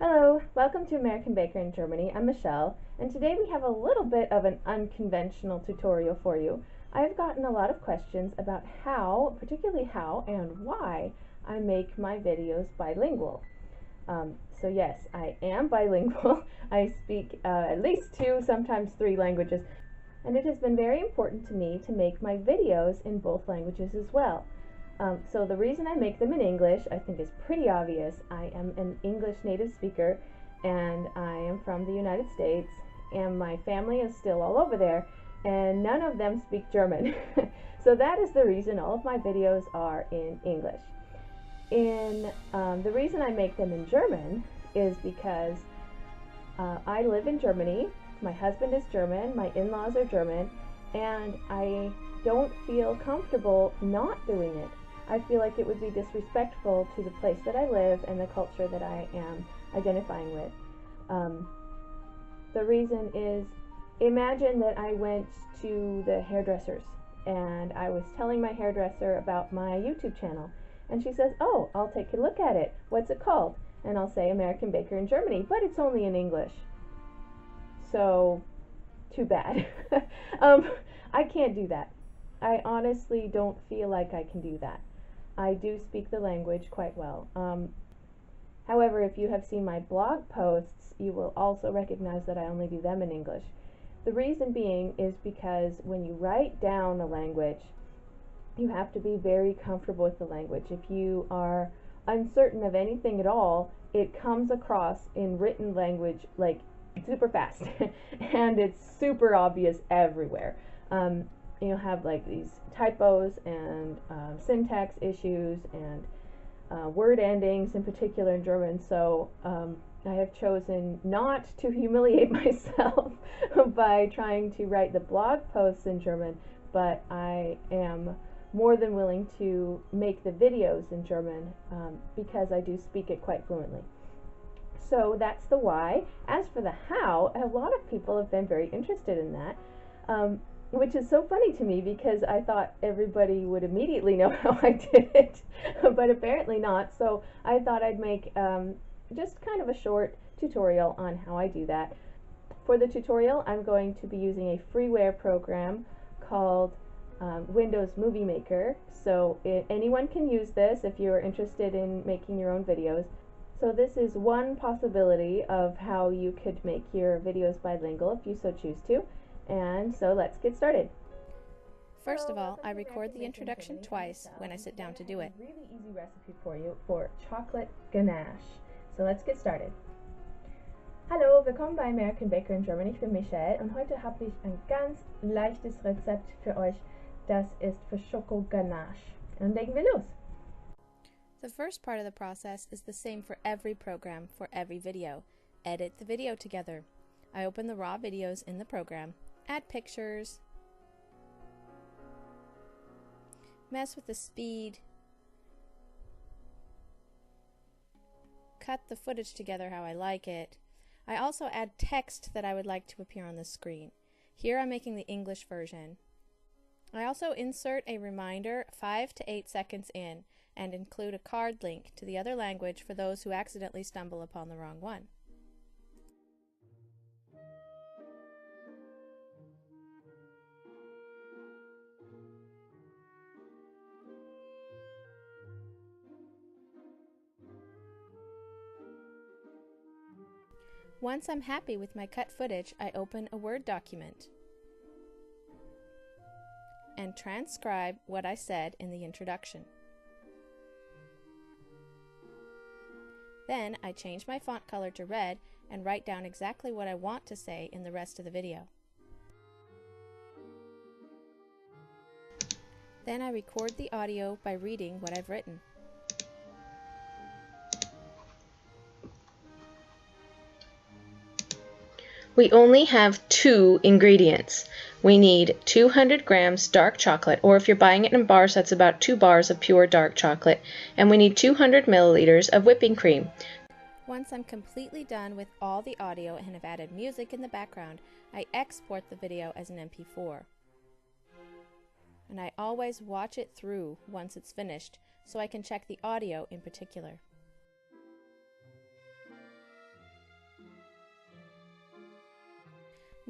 Hello, welcome to American Baker in Germany. I'm Michelle, and today we have a little bit of an unconventional tutorial for you. I've gotten a lot of questions about how, particularly how and why, I make my videos bilingual. So yes, I am bilingual. I speak at least two, sometimes three languages, and it has been very important to me to make my videos in both languages as well. So the reason I make them in English, I think, is pretty obvious. I am an English native speaker, and I am from the United States, and my family is still all over there, and none of them speak German. So that is the reason all of my videos are in English. The reason I make them in German is because I live in Germany, my husband is German, my in-laws are German, and I don't feel comfortable not doing it. I feel like it would be disrespectful to the place that I live and the culture that I am identifying with. The reason is, imagine that I went to the hairdressers and I was telling my hairdresser about my YouTube channel, and she says, "Oh, I'll take a look at it. What's it called?" And I'll say American Baker in Germany, but it's only in English. So, too bad. I can't do that. I honestly don't feel like I can do that. I do speak the language quite well. However, if you have seen my blog posts, you will also recognize that I only do them in English. The reason being is because when you write down a language, you have to be very comfortable with the language. If you are uncertain of anything at all, it comes across in written language like super fast and it's super obvious everywhere. You'll have like these typos and syntax issues and word endings in particular in German. So I have chosen not to humiliate myself by trying to write the blog posts in German, but I am more than willing to make the videos in German because I do speak it quite fluently. So that's the why. As for the how, a lot of people have been very interested in that, which is so funny to me because I thought everybody would immediately know how I did it, but apparently not. So I thought I'd make just kind of a short tutorial on how I do that. For the tutorial, I'm going to be using a freeware program called Windows Movie Maker. So anyone can use this if you're interested in making your own videos. So this is one possibility of how you could make your videos bilingual if you so choose to. And so let's get started. First of all, I record the introduction twice when I sit down to do it. A really easy recipe for you for chocolate ganache. So let's get started. Hallo, willkommen bei American Baker in Germany. Ich bin Michelle und heute habe ich ein ganz leichtes Rezept für euch. Das ist für Schoko Ganache. Und legen wir los. The first part of the process is the same for every program, for every video. Edit the video together. I open the raw videos in the program, add pictures, mess with the speed, cut the footage together how I like it. I also add text that I would like to appear on the screen. Here I'm making the English version. I also insert a reminder 5 to 8 seconds in and include a card link to the other language for those who accidentally stumble upon the wrong one. Once I'm happy with my cut footage, I open a Word document and transcribe what I said in the introduction. Then I change my font color to red and write down exactly what I want to say in the rest of the video. Then I record the audio by reading what I've written. We only have 2 ingredients. We need 200 grams dark chocolate, or if you're buying it in bars, that's about 2 bars of pure dark chocolate, and we need 200 milliliters of whipping cream. Once I'm completely done with all the audio and have added music in the background, I export the video as an MP4. And I always watch it through once it's finished, so I can check the audio in particular.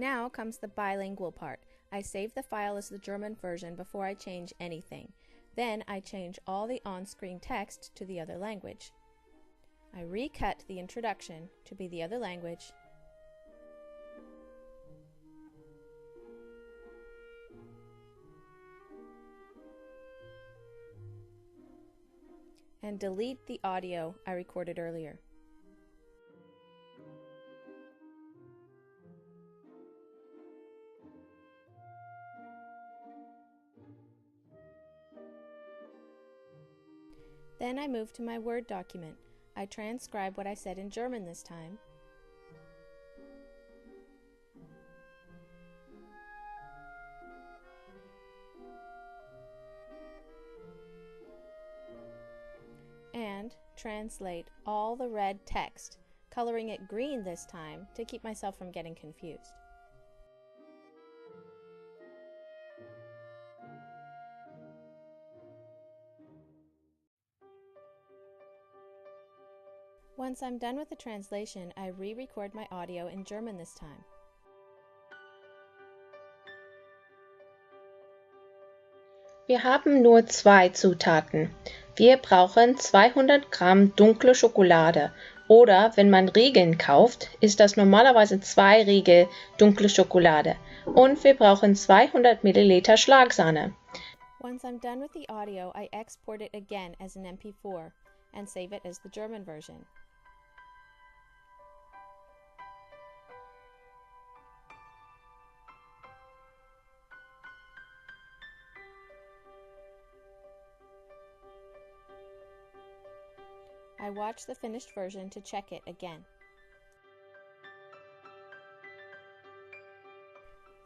Now comes the bilingual part. I save the file as the German version before I change anything. Then I change all the on-screen text to the other language. I recut the introduction to be the other language, and delete the audio I recorded earlier. Then I move to my Word document. I transcribe what I said in German this time, and translate all the red text, coloring it green this time to keep myself from getting confused. Once I'm done with the translation, I re-record my audio in German this time. Wir haben nur 2 Zutaten. Wir brauchen 200 Gramm dunkle Schokolade oder wenn man Riegeln kauft, ist das normalerweise 2 Riegel dunkle Schokolade und wir brauchen 200 Milliliter Schlagsahne. Once I'm done with the audio, I export it again as an MP4 and save it as the German version. I watch the finished version to check it again.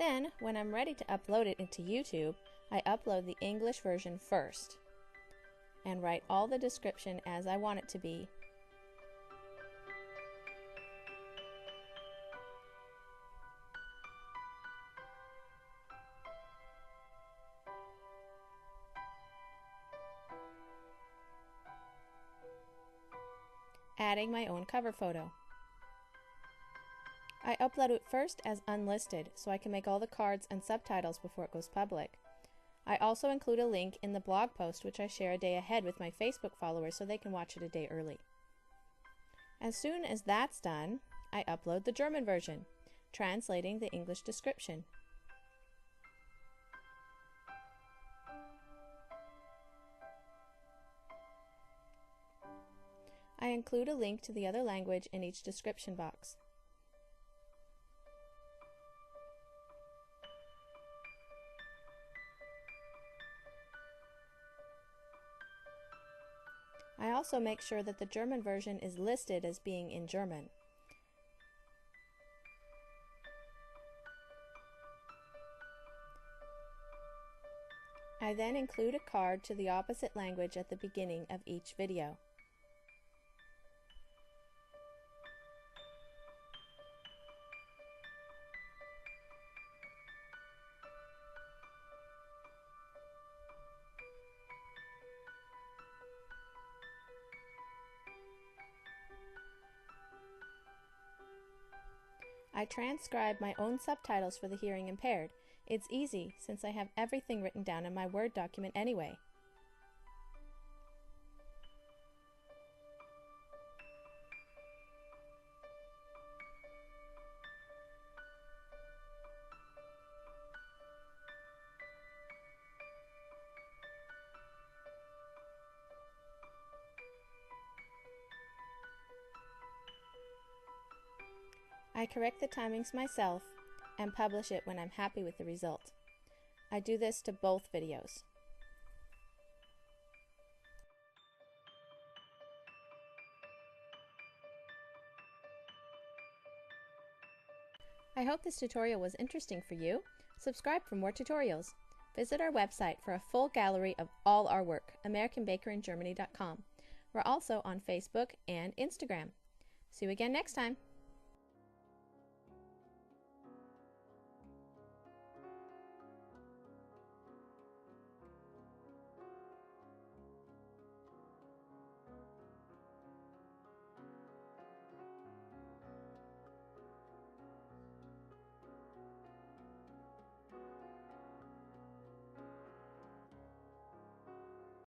Then, when I'm ready to upload it into YouTube, I upload the English version first and write all the description as I want it to be. Adding my own cover photo. I upload it first as unlisted so I can make all the cards and subtitles before it goes public. I also include a link in the blog post which I share a day ahead with my Facebook followers so they can watch it a day early. As soon as that's done, I upload the German version, translating the English description. I include a link to the other language in each description box. I also make sure that the German version is listed as being in German. I then include a card to the opposite language at the beginning of each video. I transcribe my own subtitles for the hearing impaired. It's easy since I have everything written down in my Word document anyway. I correct the timings myself and publish it when I'm happy with the result. I do this to both videos. I hope this tutorial was interesting for you. Subscribe for more tutorials. Visit our website for a full gallery of all our work, AmericanBakerInGermany.com. We're also on Facebook and Instagram. See you again next time.